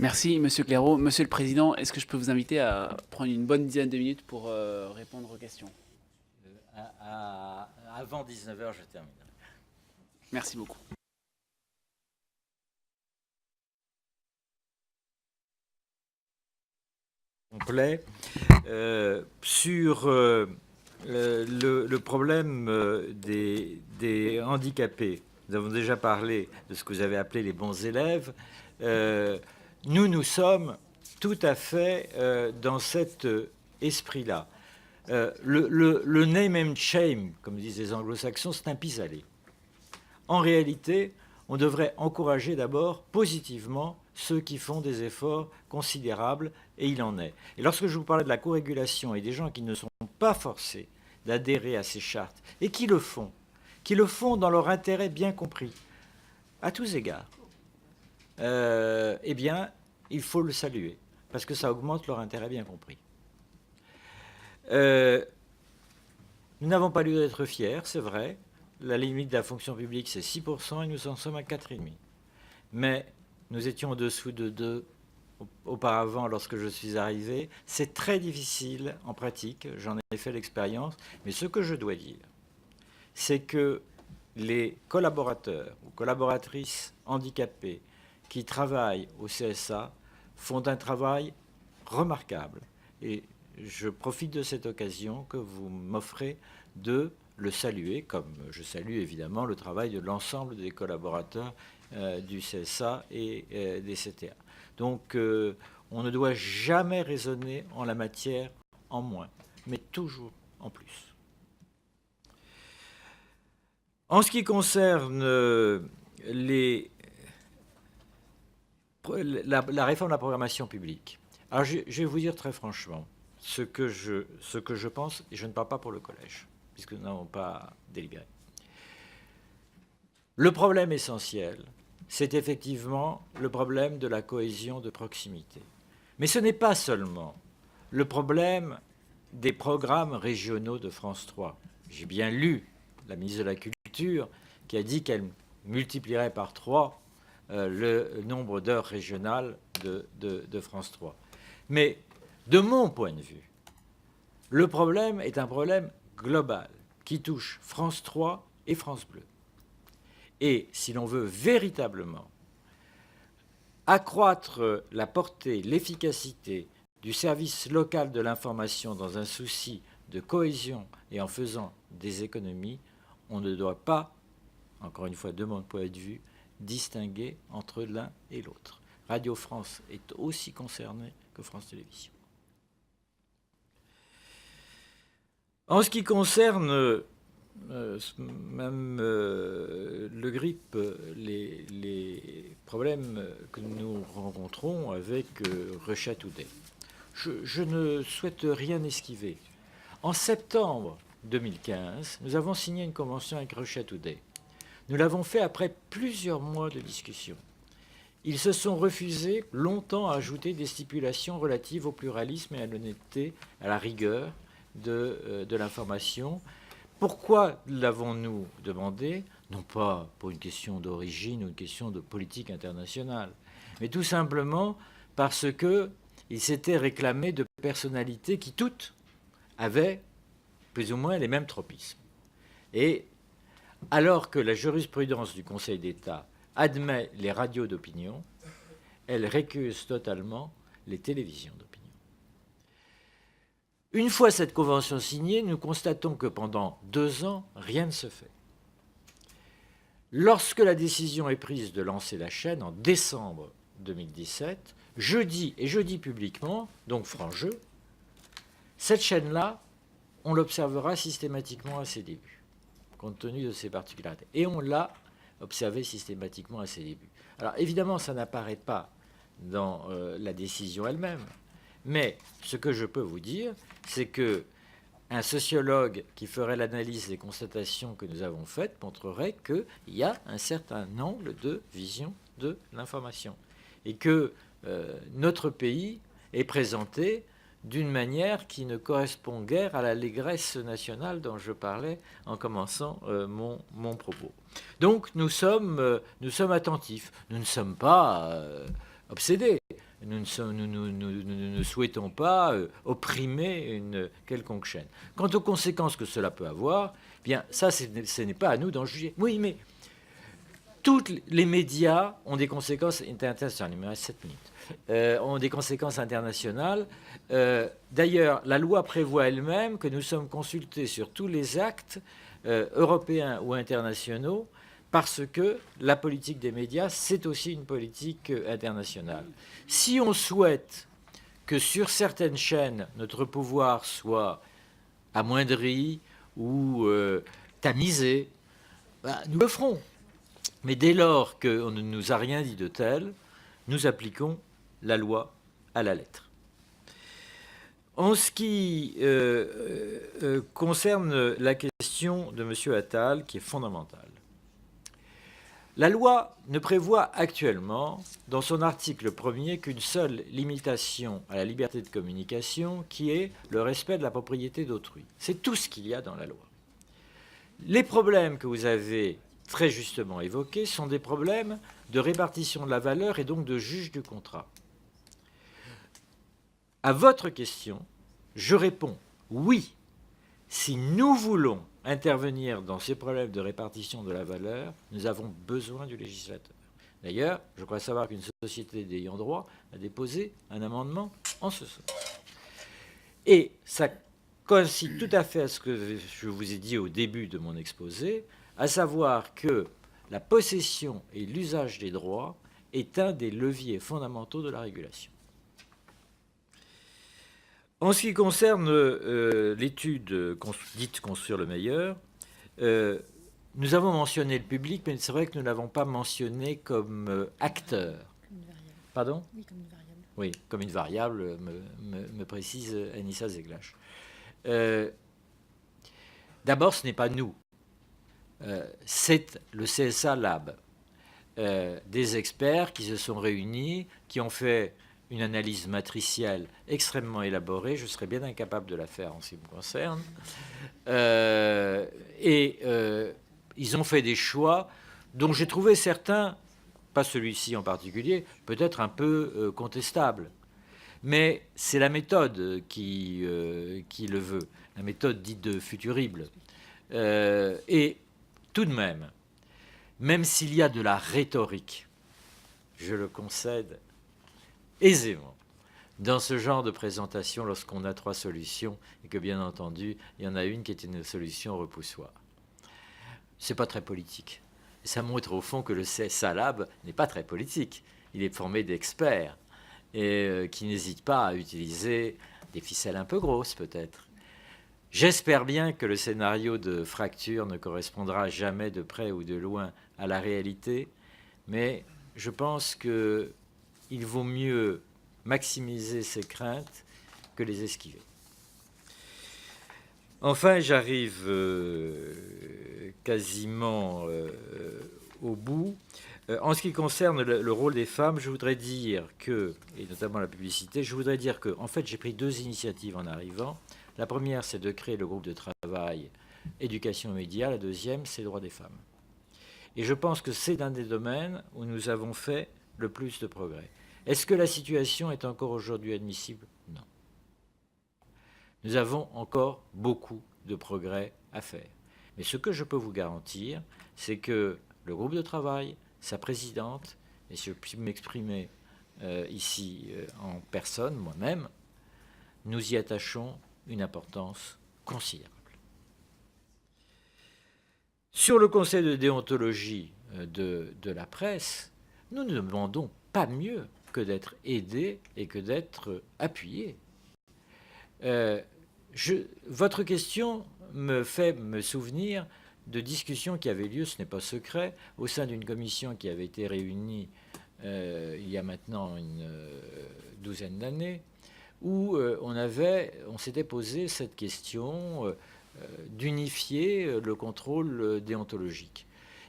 Merci, Monsieur Clairaut. Monsieur le Président, est-ce que je peux vous inviter à prendre une bonne dizaine de minutes pour répondre aux questions? Avant 19h, je termine. Merci beaucoup. Complet sur le problème des handicapés. Nous avons déjà parlé de ce que vous avez appelé les bons élèves. Nous sommes tout à fait dans cet esprit-là. Le name and shame, comme disent les anglo-saxons, c'est un pis-aller. En réalité, on devrait encourager d'abord positivement ceux qui font des efforts considérables, et il en est. Et lorsque je vous parlais de la co-régulation et des gens qui ne sont pas forcés d'adhérer à ces chartes, et qui le font dans leur intérêt bien compris, à tous égards, eh bien, il faut le saluer, parce que ça augmente leur intérêt bien compris. Nous n'avons pas lieu d'être fiers, c'est vrai. La limite de la fonction publique, c'est 6%, et nous en sommes à 4,5%. Mais nous étions au-dessous de 2 auparavant lorsque je suis arrivé. C'est très difficile en pratique, j'en ai fait l'expérience. Mais ce que je dois dire, c'est que les collaborateurs ou collaboratrices handicapés qui travaillent au CSA font un travail remarquable. Et je profite de cette occasion que vous m'offrez de le saluer, comme je salue évidemment le travail de l'ensemble des collaborateurs du CSA et des CTA. Donc on ne doit jamais raisonner en la matière en moins, mais toujours en plus. En ce qui concerne la réforme de la programmation publique, alors je vais vous dire très franchement ce que je pense, et je ne parle pas pour le collège, puisque nous n'avons pas délibéré. Le problème essentiel, c'est effectivement le problème de la cohésion de proximité. Mais ce n'est pas seulement le problème des programmes régionaux de France 3. J'ai bien lu la ministre de la Culture qui a dit qu'elle multiplierait par 3 le nombre d'heures régionales de France 3. Mais de mon point de vue, le problème est un problème global qui touche France 3 et France Bleu. Et si l'on veut véritablement accroître la portée, l'efficacité du service local de l'information dans un souci de cohésion et en faisant des économies, on ne doit pas, encore une fois de mon point de vue, distinguer entre l'un et l'autre. Radio France est aussi concernée que France Télévisions. En ce qui concerne même le GRIP, les problèmes que nous rencontrons avec Russia Today, je ne souhaite rien esquiver. En septembre 2015, nous avons signé une convention avec Russia Today. Nous l'avons fait après plusieurs mois de discussion. Ils se sont refusés longtemps à ajouter des stipulations relatives au pluralisme et à l'honnêteté, à la rigueur de l'information. Pourquoi l'avons-nous demandé? Non pas pour une question d'origine ou une question de politique internationale, mais tout simplement parce qu'il s'était réclamé de personnalités qui toutes avaient plus ou moins les mêmes tropismes. Et alors que la jurisprudence du Conseil d'État admet les radios d'opinion, elle récuse totalement les télévisions d'opinion. Une fois cette convention signée, nous constatons que pendant 2 ans, rien ne se fait. Lorsque la décision est prise de lancer la chaîne en décembre 2017, je dis publiquement, donc franc jeu, cette chaîne-là, on l'observera systématiquement à ses débuts, compte tenu de ses particularités. Et on l'a observé systématiquement à ses débuts. Alors évidemment, ça n'apparaît pas dans la décision elle-même, mais ce que je peux vous dire, c'est qu'un sociologue qui ferait l'analyse des constatations que nous avons faites montrerait qu'il y a un certain angle de vision de l'information et que notre pays est présenté d'une manière qui ne correspond guère à l'allégresse nationale dont je parlais en commençant mon propos. Donc nous sommes attentifs, nous ne sommes pas obsédés. nous ne souhaitons pas opprimer une quelconque chaîne. Quant aux conséquences que cela peut avoir, bien ça, ce n'est pas à nous d'en juger. Oui, mais tous les médias ont des conséquences internationales. Il me reste 7 minutes. Ont des conséquences internationales. D'ailleurs, la loi prévoit elle-même que nous sommes consultés sur tous les actes européens ou internationaux, parce que la politique des médias, c'est aussi une politique internationale. Si on souhaite que sur certaines chaînes, notre pouvoir soit amoindri ou tamisé, nous le ferons. Mais dès lors qu'on ne nous a rien dit de tel, nous appliquons la loi à la lettre. En ce qui concerne la question de M. Attal, qui est fondamentale, la loi ne prévoit actuellement, dans son article 1er, qu'une seule limitation à la liberté de communication, qui est le respect de la propriété d'autrui. C'est tout ce qu'il y a dans la loi. Les problèmes que vous avez très justement évoqués sont des problèmes de répartition de la valeur et donc de juge du contrat. À votre question, je réponds oui. Si nous voulons intervenir dans ces problèmes de répartition de la valeur, nous avons besoin du législateur. D'ailleurs, je crois savoir qu'une société d'ayant droit a déposé un amendement en ce sens. Et ça coïncide tout à fait à ce que je vous ai dit au début de mon exposé, à savoir que la possession et l'usage des droits est un des leviers fondamentaux de la régulation. En ce qui concerne l'étude dite Construire le meilleur, nous avons mentionné le public, mais c'est vrai que nous ne l'avons pas mentionné comme acteur. Comme une variable. Pardon ? Oui, comme une variable. Oui, comme une variable, me précise Anissa Zeglache. D'abord, ce n'est pas nous. C'est le CSA Lab. Des experts qui se sont réunis, qui ont fait une analyse matricielle extrêmement élaborée, je serais bien incapable de la faire en ce qui me concerne, ils ont fait des choix dont j'ai trouvé certains, pas celui-ci en particulier, peut-être un peu contestables. Mais c'est la méthode qui le veut, la méthode dite de futurible. Et tout de même s'il y a de la rhétorique, je le concède aisément, dans ce genre de présentation, lorsqu'on a 3 solutions, et que bien entendu, il y en a une qui est une solution repoussoire. C'est pas très politique. Et ça montre au fond que le CSA Lab n'est pas très politique. Il est formé d'experts et qui n'hésitent pas à utiliser des ficelles un peu grosses peut-être. J'espère bien que le scénario de fracture ne correspondra jamais de près ou de loin à la réalité, mais je pense qu'il vaut mieux maximiser ses craintes que les esquiver. Enfin, j'arrive quasiment au bout. En ce qui concerne le rôle des femmes, je voudrais dire que, et notamment la publicité, je voudrais dire que, en fait, j'ai pris 2 initiatives en arrivant. La première, c'est de créer le groupe de travail éducation aux médias. La deuxième, c'est droits des femmes. Et je pense que c'est un des domaines où nous avons fait le plus de progrès. Est-ce que la situation est encore aujourd'hui admissible ? Non. Nous avons encore beaucoup de progrès à faire. Mais ce que je peux vous garantir, c'est que le groupe de travail, sa présidente, et si je puis m'exprimer ici en personne, moi-même, nous y attachons une importance considérable. Sur le conseil de déontologie de la presse, nous ne demandons pas mieux que d'être aidés et que d'être appuyés. Votre question me fait me souvenir de discussions qui avaient lieu, ce n'est pas secret, au sein d'une commission qui avait été réunie il y a maintenant une douzaine d'années, où on s'était posé cette question d'unifier le contrôle déontologique.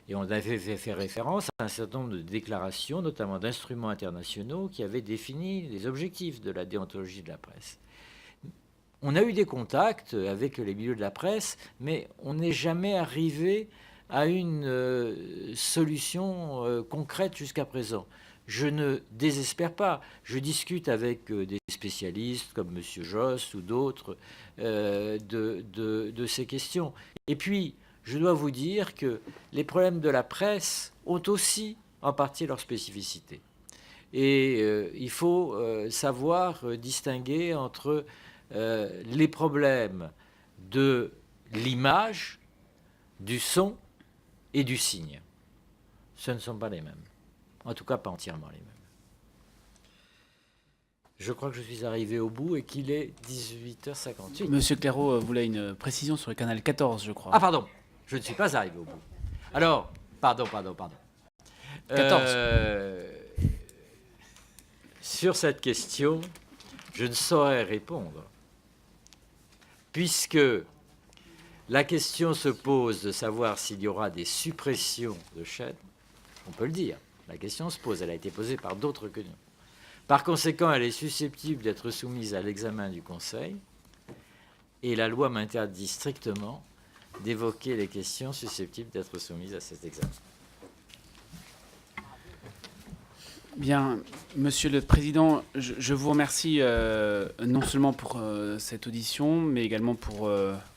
Et on avait fait référence à un certain nombre de déclarations, notamment d'instruments internationaux, qui avaient défini les objectifs de la déontologie de la presse. On a eu des contacts avec les milieux de la presse, mais on n'est jamais arrivé à une solution concrète jusqu'à présent. je ne désespère pas. Je discute avec des spécialistes comme M. Josse ou d'autres de ces questions. Et puis, je dois vous dire que les problèmes de la presse ont aussi en partie leur spécificité. Et il faut savoir distinguer entre les problèmes de l'image, du son et du signe. Ce ne sont pas les mêmes. En tout cas, pas entièrement les mêmes. Je crois que je suis arrivé au bout et qu'il est 18h58. Monsieur Clairaut voulait une précision sur le canal 14, je crois. Ah, pardon, je ne suis pas arrivé au bout. Alors, pardon. 14. Sur cette question, je ne saurais répondre, puisque la question se pose de savoir s'il y aura des suppressions de chaînes. On peut le dire. La question se pose. Elle a été posée par d'autres que nous. Par conséquent, elle est susceptible d'être soumise à l'examen du Conseil. Et la loi m'interdit strictement d'évoquer les questions susceptibles d'être soumises à cet examen. Bien, Monsieur le Président, je vous remercie non seulement pour cette audition, mais également pour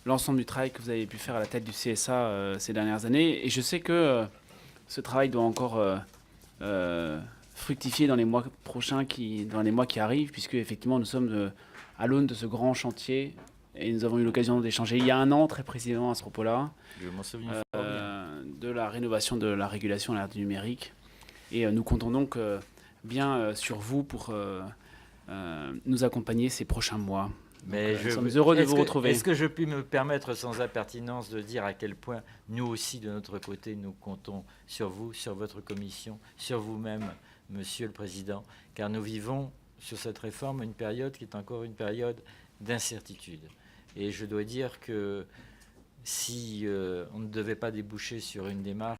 l'ensemble du travail que vous avez pu faire à la tête du CSA ces dernières années. Et je sais que ce travail doit encore fructifier dans les mois prochains, dans les mois qui arrivent, puisque effectivement nous sommes à l'aune de ce grand chantier. Et nous avons eu l'occasion d'échanger il y a un an, très précisément à ce propos-là, Je m'en souviens fort bien. de la rénovation de la régulation à l'ère du numérique. Et nous comptons donc bien sur vous pour nous accompagner ces prochains mois. Mais nous sommes heureux de vous retrouver. Est-ce que je puis me permettre, sans impertinence, de dire à quel point nous aussi, de notre côté, nous comptons sur vous, sur votre commission, sur vous-même, Monsieur le Président, car nous vivons sur cette réforme une période qui est encore une période d'incertitude. Et je dois dire que si on ne devait pas déboucher sur une démarche